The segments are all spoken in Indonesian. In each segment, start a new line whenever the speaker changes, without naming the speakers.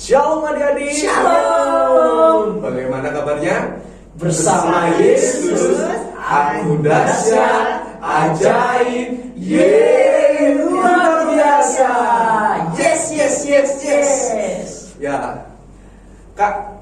Shalom adik-adik.
Shalom.
Bagaimana kabarnya?
Bersama Yesus, aku dahsyat, ajaib, luar biasa. Yes.
Ya, Kak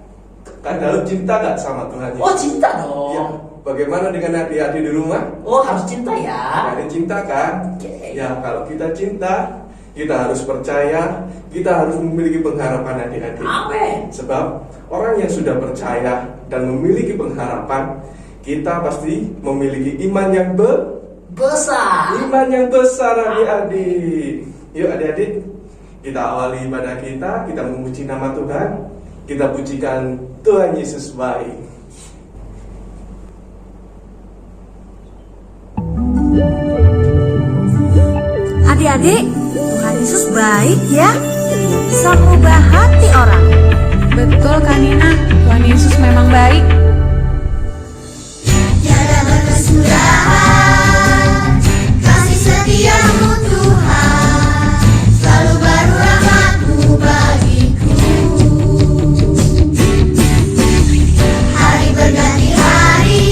Daud cinta gak sama Tuhan Yesus?
Oh, cinta dong.
Ya, bagaimana dengan adik-adik di rumah?
Oh, harus cinta ya.
Ada cinta kan?
Oke.
Ya, kalau kita cinta, kita harus percaya, kita harus memiliki pengharapan adik-adik.
Amin.
Sebab orang yang sudah percaya dan memiliki pengharapan, kita pasti memiliki iman yang
Besar.
Iman yang besar adik-adik. Yuk adik-adik, kita awali ibadah kita memuji nama Tuhan. Kita pujikan Tuhan Yesus baik.
Adik-adik, Tuhan Yesus baik ya. Dia bisa merubah hati orang.
Betul kan Nina, Tuhan Yesus memang baik.
Tiada batas murahan, kasih setiamu Tuhan, selalu baru rahmat-Mu bagiku. Hari berganti hari,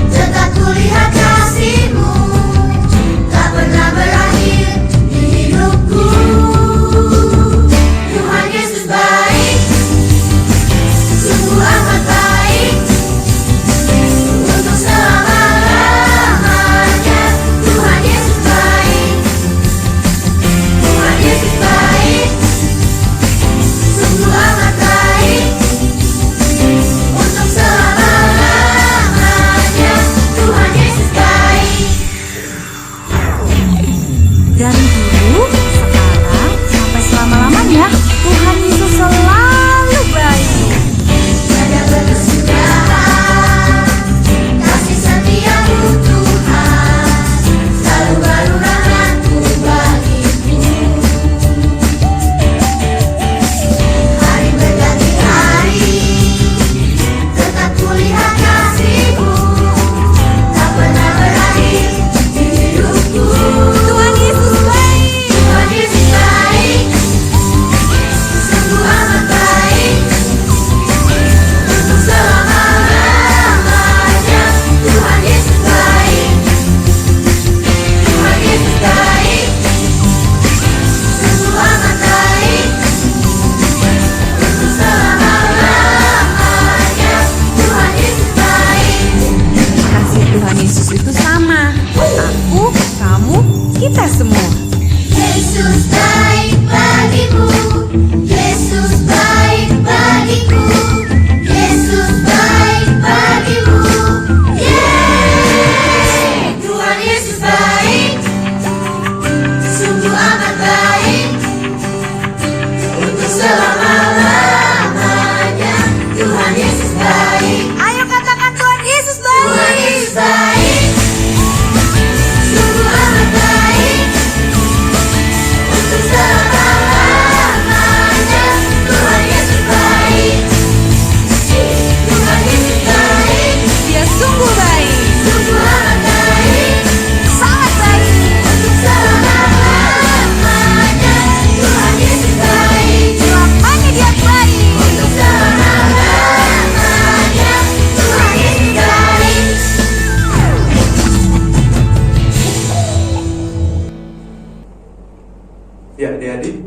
tetap kulihat kasih-Mu, tak pernah berakhir di hidupku. Tuhan Yesus baik, sungguh amat baik. Untuk selama-lamanya Tuhan Yesus baik. Tuhan Yesus baik, sungguh amat baik. Untuk selama-lamanya Tuhan Yesus baik.
Dari dulu, sekarang, sampai selama-lamanya Tuhan Yesus selalu baik.
Tiada batas murahan, kasih setiamu Tuhan, selalu baru rahmat-Mu bagiku. Hari berganti hari, tetap kulihat kasih-Mu, tak pernah berakhir di hidupku.
Tuhan Yesus baik.
Tuhan Yesus baik, sungguh amat baik. Untuk selama-lamanya Tuhan Yesus baik. Tuhan Yesus baik, sungguh amat baik. Untuk selama-lamanya Tuhan Yesus baik.
Kasih Tuhan Yesus itu sama.
Aku, kamu, kita semua.
Yesus baik bagimu, Yesus baik bagiku, Yesus baik bagimu. Yeay! Tuhan Yesus baik, sungguh amat baik. Untuk selama-lamanya Tuhan Yesus baik.
Ayo katakan Tuhan Yesus
Tuhan
baik.
Yesus baik, sungguh amat baik. Untuk selama-lamanya Tuhan Yesus baik. Tuhan Yesus baik,
Dia sungguh baik.
sungguh amat baik.
Sangat baik.
Untuk selama-lamanya Tuhan Yesus baik.
Selamanya dia baik.
Untuk selama-lamanya Tuhan Yesus baik.
Ya adik-adik,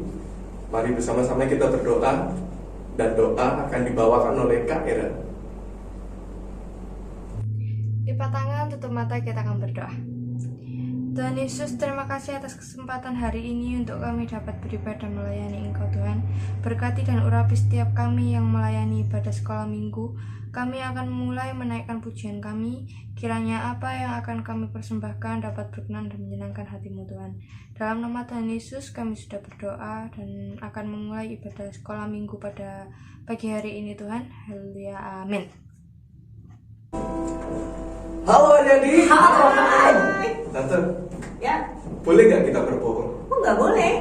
mari bersama-sama kita berdoa. Dan doa akan dibawakan oleh Kak Era.
Lipat tangan, tutup mata, kita akan berdoa. Tuhan Yesus, terima kasih atas kesempatan hari ini untuk kami dapat beribadah melayani Engkau Tuhan. Berkati dan urapi setiap kami yang melayani ibadah sekolah minggu. Kami akan mulai menaikkan pujian kami. Kiranya apa yang akan kami persembahkan dapat berkenan dan menyenangkan hati-Mu Tuhan. Dalam nama Tuhan Yesus kami sudah berdoa dan akan memulai ibadah sekolah minggu pada pagi hari ini Tuhan. Haleluya, amin.
Halo adik-adik.
Hai.
Tante,
Ya,
boleh gak kita berbohong?
kok nggak boleh?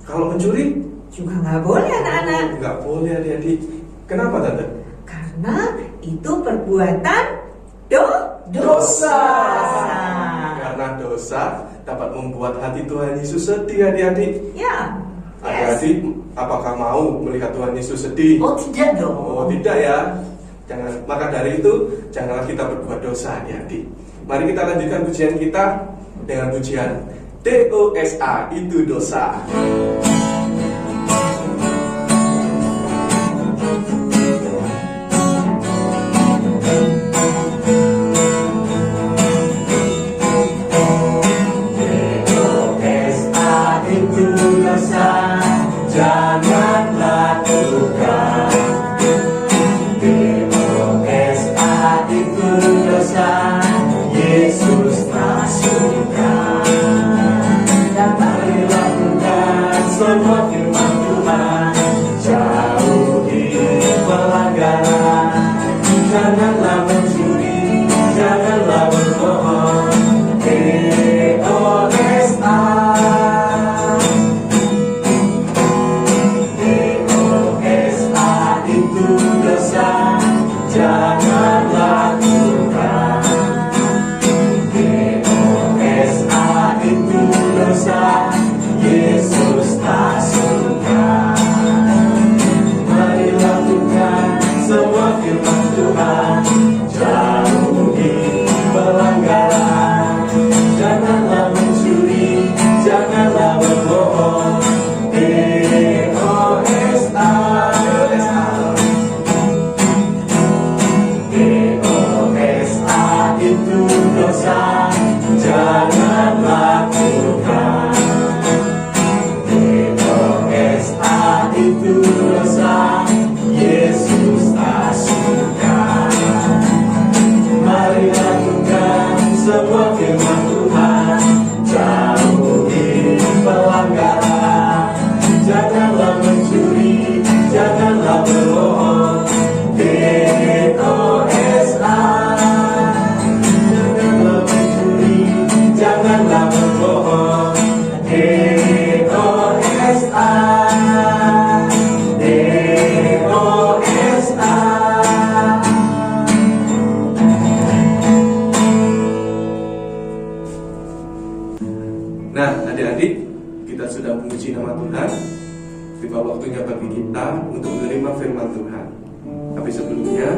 Kalau mencuri?
juga nggak boleh anak-anak.
Nggak boleh adik-adik. Kenapa Tante?
Karena itu perbuatan
Dosa. Karena dosa dapat membuat hati Tuhan Yesus sedih adik-adik.
Ya.
Adik-adik, apakah mau melihat Tuhan Yesus sedih?
Oh tidak dong.
Oh tidak ya. Jangan. Maka dari itu janganlah kita berbuat dosa adik-adik. Mari kita lanjutkan pujian kita dengan pujian DOSA, itu dosa.
Jangan lakukan. DOSA itu dosa, Yesus tak suka. Mari lakukan semua firman Tuhan, jauhi pelanggaran. Janganlah mencuri, janganlah berbohong. DOSA. Jangan lakukan. DOSA itu dosa, Yesus tak suka. Mari lakukan semua firman Tuhan, jauhi pelanggaran. Janganlah mencuri, janganlah berbohong. DOSA. Itu dosa, jangan lakukan. DOSA itu dosa, Yesus tak suka. Mari lakukan semua firman Tuhan, jauhi pelanggaran. Janganlah mencuri, janganlah berbohong. DOSA. Janganlah berbohong. DOSA. DOSA.
Nah adik-adik, kita sudah memuji nama Tuhan. Tiba waktunya bagi kita untuk menerima firman Tuhan. Tapi sebelumnya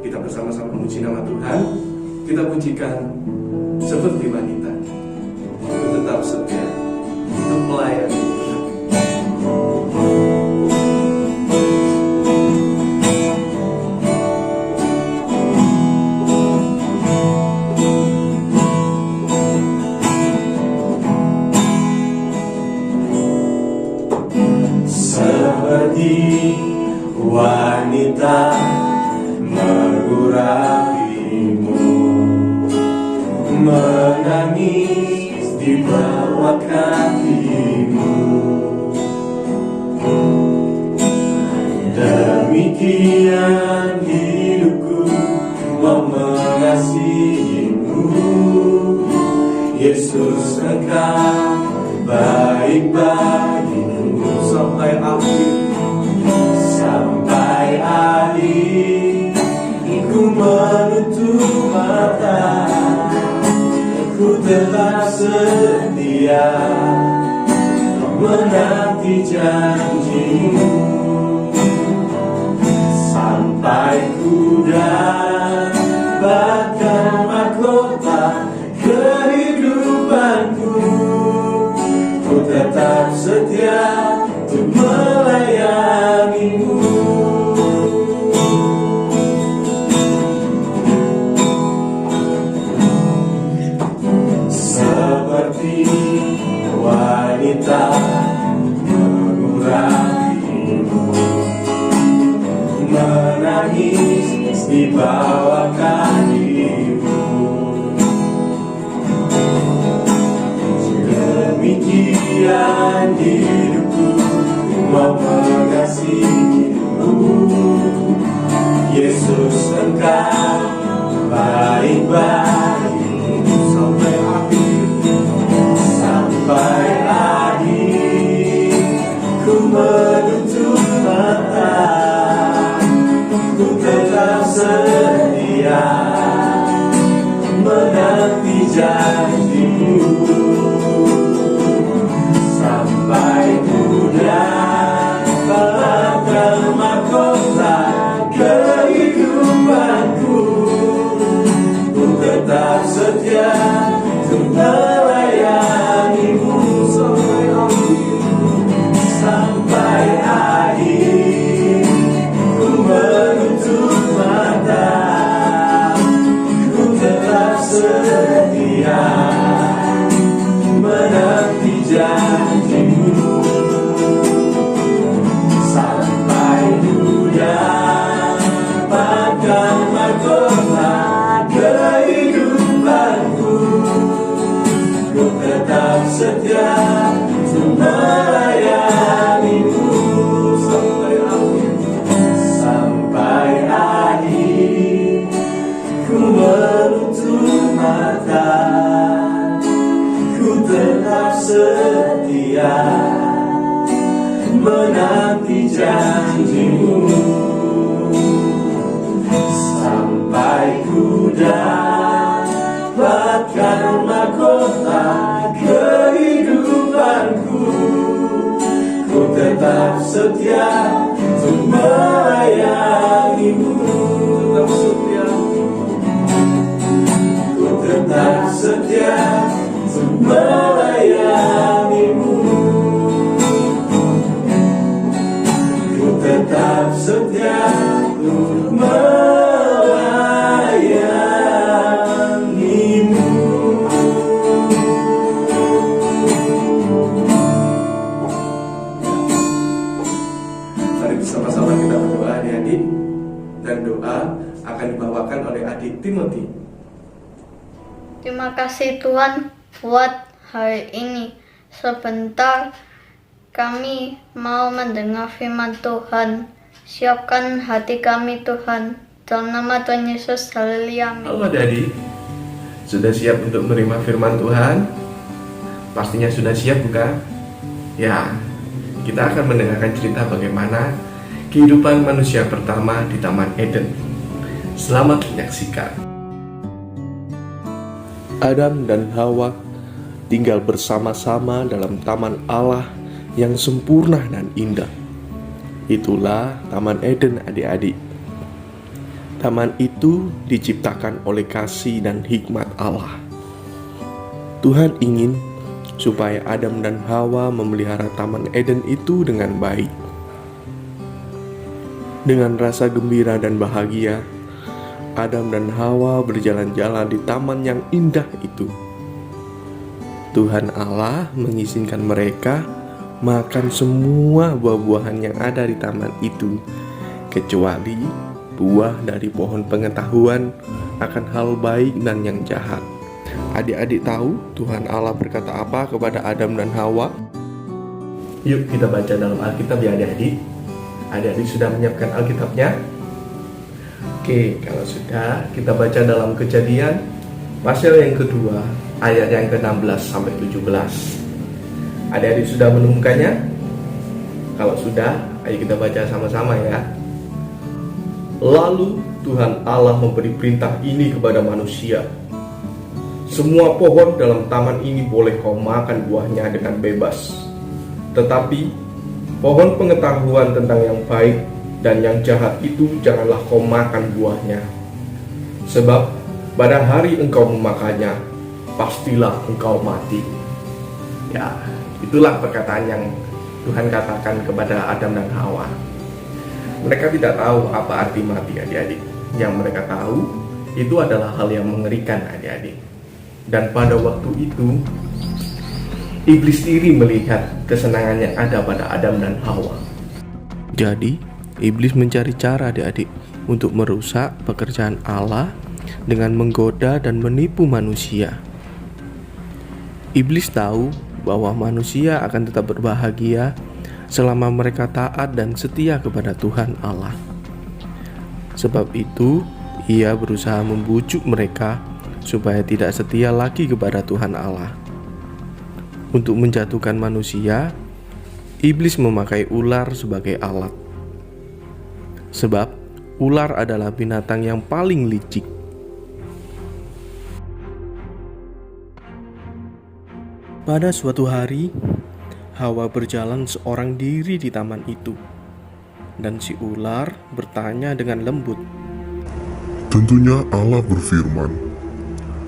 kita bersama-sama memuji nama Tuhan. Kita pujikan seperti wanita, ku tetap setia untuk melayani Tuhan.
Seperti wanita mengurapimu, menangis di bawah kakimu. Demikian hidupku mau mengasihimu, Yesus engkau baik bagiku
Sampai akhir,
sampai akhir. Ku menutup mata, ku tetap setia menanti janjimu. Sampai ku dapatkan mahkota kehidupanku, ku tetap setia untuk melayanimu. Seperti wanita mengurapimu, menangis di bawah kakimu. Demikian hidupku mau mengasihimu, Yesus engkau baik bagiku sampai akhir, sampai akhir. Ku setia menanti janjimu sampai ku dapatkan mahkota kehidupanku. Ku tetap setia untuk melayanimu sampai akhir. Ku menutup mata, ku tetap setia menanti janjimu sampai ku dapatkan mahkota kehidupanku. Ku tetap setia untuk melayanimu sampai akhir. Ku menutup mata, ku tetap setia menanti janjimu sampai ku dapatkan mahkota kehidupanku. Ku tetap setia untuk melayanimu. Ku tetap setia untuk melayanimu. Ku tetap setia untuk melayanimu.
Mari bersama-sama kita berdoa adik-adik, dan doa akan dibawakan oleh adik Timothy.
Terima kasih Tuhan buat hari ini. Sebentar kami mau mendengar firman Tuhan. Siapkan hati kami Tuhan. Dalam nama Tuhan Yesus, haleluya. Amin.
Halo adik-adik, sudah siap untuk menerima firman Tuhan? Pastinya sudah siap bukan? Ya, kita akan mendengarkan cerita bagaimana kehidupan manusia pertama di Taman Eden. Selamat menyaksikan. Adam dan Hawa tinggal bersama-sama dalam taman Allah yang sempurna dan indah. Itulah Taman Eden adik-adik. Taman itu diciptakan oleh kasih dan hikmat Allah. Tuhan ingin supaya Adam dan Hawa memelihara Taman Eden itu dengan baik. Dengan rasa gembira dan bahagia, Adam dan Hawa berjalan-jalan di taman yang indah itu. Tuhan Allah mengizinkan mereka makan semua buah-buahan yang ada di taman itu, kecuali buah dari pohon pengetahuan akan hal baik dan yang jahat. Adik-adik tahu Tuhan Allah berkata apa kepada Adam dan Hawa? Yuk kita baca dalam Alkitab ya adik-adik. Adik-adik sudah menyiapkan Alkitabnya? Oke, kalau sudah, kita baca dalam Kejadian pasal yang kedua, ayat yang ke-16 sampai 17. Adik-adik sudah menemukannya? Kalau sudah, ayo kita baca sama-sama ya. Lalu Tuhan Allah memberi perintah ini kepada manusia. Semua pohon dalam taman ini boleh kau makan buahnya dengan bebas. Tetapi pohon pengetahuan tentang yang baik dan yang jahat itu janganlah kau makan buahnya. Sebab pada hari engkau memakannya, pastilah engkau mati. Ya, itulah perkataan yang Tuhan katakan kepada Adam dan Hawa. Mereka tidak tahu apa arti mati adik-adik. Yang mereka tahu itu adalah hal yang mengerikan adik-adik. Dan pada waktu itu iblis iri melihat kesenangan yang ada pada Adam dan Hawa. Jadi iblis mencari cara adik-adik untuk merusak pekerjaan Allah dengan menggoda dan menipu manusia. Iblis tahu bahwa manusia akan tetap berbahagia selama mereka taat dan setia kepada Tuhan Allah. Sebab itu, ia berusaha membujuk mereka supaya tidak setia lagi kepada Tuhan Allah. Untuk menjatuhkan manusia, iblis memakai ular sebagai alat. Sebab ular adalah binatang yang paling licik. Pada suatu hari, Hawa berjalan seorang diri di taman itu, dan si ular bertanya dengan lembut.
Tentunya Allah berfirman,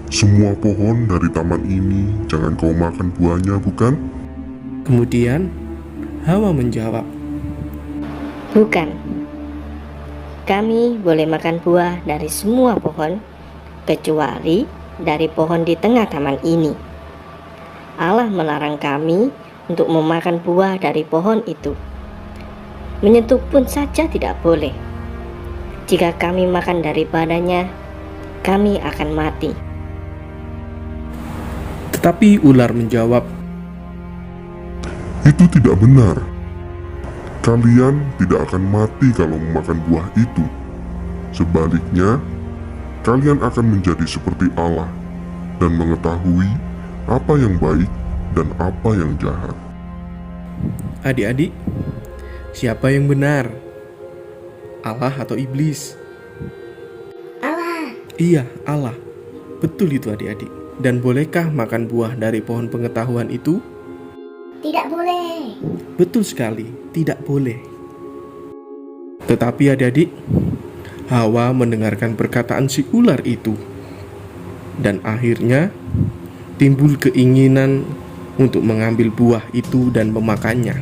"Semua pohon dari taman ini jangan kau makan buahnya, bukan?"
Kemudian Hawa menjawab,
Bukan. Kami boleh makan buah dari semua pohon, kecuali dari pohon di tengah taman ini. Allah melarang kami untuk memakan buah dari pohon itu. Menyentuh pun saja tidak boleh. Jika kami makan daripadanya, kami akan mati.
tetapi ular menjawab,
Itu tidak benar. Kalian tidak akan mati kalau memakan buah itu. Sebaliknya, kalian akan menjadi seperti Allah dan mengetahui apa yang baik dan apa yang jahat.
Adik-adik, siapa yang benar? Allah atau iblis?
Allah.
Iya, Allah. Betul itu adik-adik. Dan bolehkah makan buah dari pohon pengetahuan itu?
Tidak boleh.
Betul sekali, tidak boleh. Tetapi adik-adik, Hawa mendengarkan perkataan si ular itu. Dan akhirnya timbul keinginan untuk mengambil buah itu dan memakannya.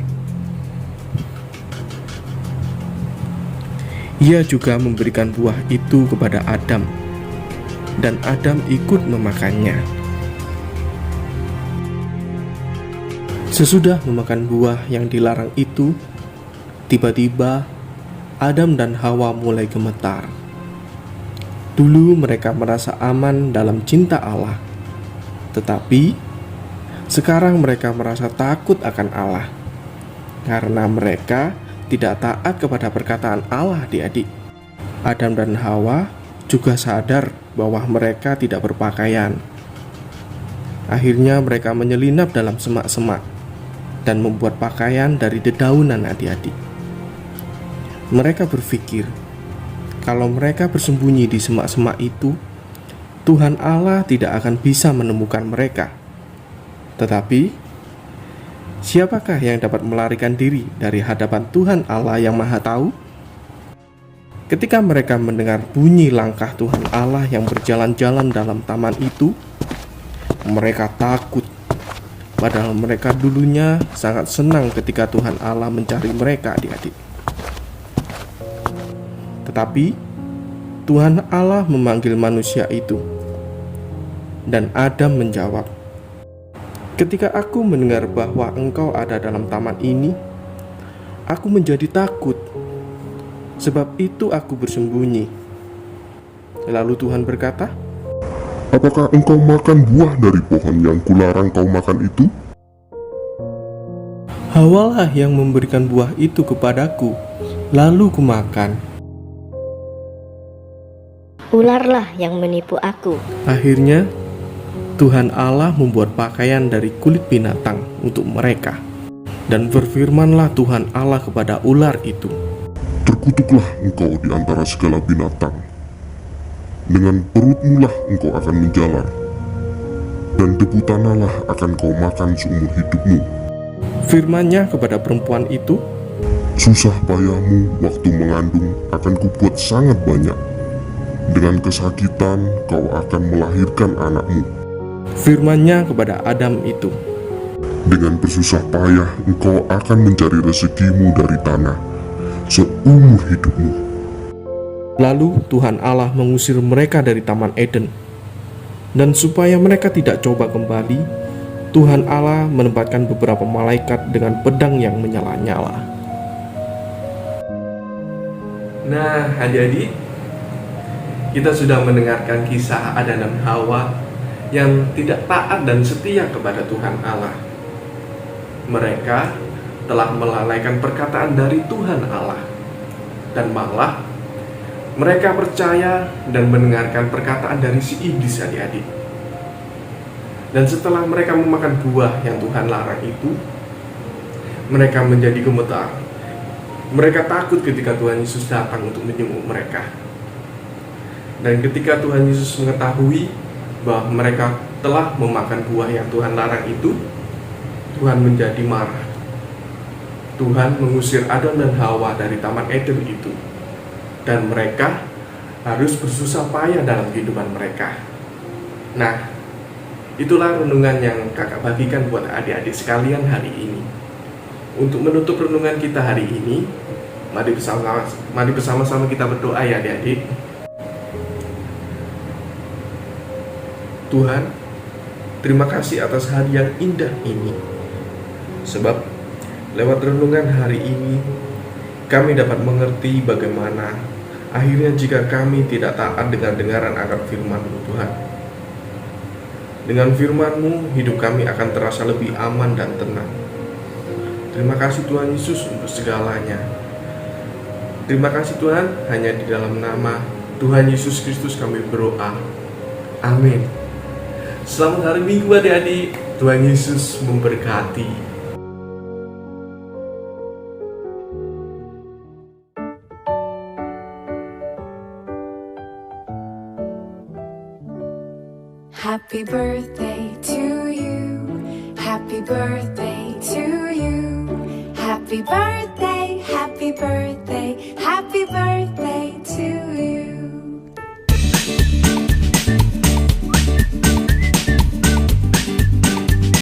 Ia juga memberikan buah itu kepada Adam, dan Adam ikut memakannya. Sesudah memakan buah yang dilarang itu, tiba-tiba Adam dan Hawa mulai gemetar. Dulu mereka merasa aman dalam cinta Allah, tetapi sekarang mereka merasa takut akan Allah karena mereka tidak taat kepada perkataan Allah, adik-adik. Adam dan Hawa juga sadar bahwa mereka tidak berpakaian. Akhirnya mereka menyelinap dalam semak-semak dan membuat pakaian dari dedaunan, adik-adik. Mereka berpikir, kalau mereka bersembunyi di semak-semak itu, Tuhan Allah tidak akan bisa menemukan mereka. Tetapi, siapakah yang dapat melarikan diri dari hadapan Tuhan Allah yang Maha Tahu? Ketika mereka mendengar bunyi langkah Tuhan Allah yang berjalan-jalan dalam taman itu, mereka takut. Padahal mereka dulunya sangat senang ketika Tuhan Allah mencari mereka, adik-adik. Tetapi Tuhan Allah memanggil manusia itu, dan Adam menjawab, "Ketika aku mendengar bahwa engkau ada dalam taman ini, aku menjadi takut. Sebab itu aku bersembunyi." Lalu Tuhan berkata,
Apakah engkau makan buah dari pohon yang kularang kau makan itu?
Hawalah yang memberikan buah itu kepadaku, lalu kumakan.
Ularlah yang menipu aku.
Akhirnya Tuhan Allah membuat pakaian dari kulit binatang untuk mereka. Dan berfirmanlah Tuhan Allah kepada ular itu,
Terkutuklah engkau di antara segala binatang. Dengan perutmu lah engkau akan menjalar, dan debu tanahlah akan kau makan seumur hidupmu.
Firman-Nya kepada perempuan itu,
Susah payahmu waktu mengandung akan kubuat sangat banyak. Dengan kesakitan kau akan melahirkan anakmu.
Firman-Nya kepada Adam itu,
Dengan bersusah payah engkau akan mencari rezekimu dari tanah seumur hidupmu.
Lalu Tuhan Allah mengusir mereka dari Taman Eden. Dan supaya mereka tidak coba kembali, Tuhan Allah menempatkan beberapa malaikat dengan pedang yang menyala-nyala. Nah, adik-adik, kita sudah mendengarkan kisah Adam dan Hawa yang tidak taat dan setia kepada Tuhan Allah. Mereka telah melalaikan perkataan dari Tuhan Allah, dan malah mereka percaya dan mendengarkan perkataan dari si iblis, adik-adik. Dan setelah mereka memakan buah yang Tuhan larang itu, mereka menjadi gemetar Mereka takut ketika Tuhan Yesus datang untuk menjenguk mereka. Dan ketika Tuhan Yesus mengetahui bahwa mereka telah memakan buah yang Tuhan larang itu, Tuhan menjadi marah. Tuhan mengusir Adam dan Hawa dari Taman Eden itu, dan mereka harus bersusah payah dalam kehidupan mereka. Nah, itulah renungan yang kakak bagikan buat adik-adik sekalian hari ini. Untuk menutup renungan kita hari ini, mari bersama-sama kita berdoa ya adik-adik. Tuhan, terima kasih atas hari yang indah ini. Sebab lewat renungan hari ini, kami dapat mengerti bagaimana akhirnya jika kami tidak taat dengan dengaran akan firman-Mu Tuhan. Dengan firman-Mu, hidup kami akan terasa lebih aman dan tenang. Terima kasih Tuhan Yesus untuk segalanya. Terima kasih Tuhan, hanya di dalam nama Tuhan Yesus Kristus kami berdoa. Amin. Selamat hari Minggu adik-adik. Tuhan Yesus memberkati.
Happy birthday to you. Happy birthday to you. Happy birthday, happy birthday.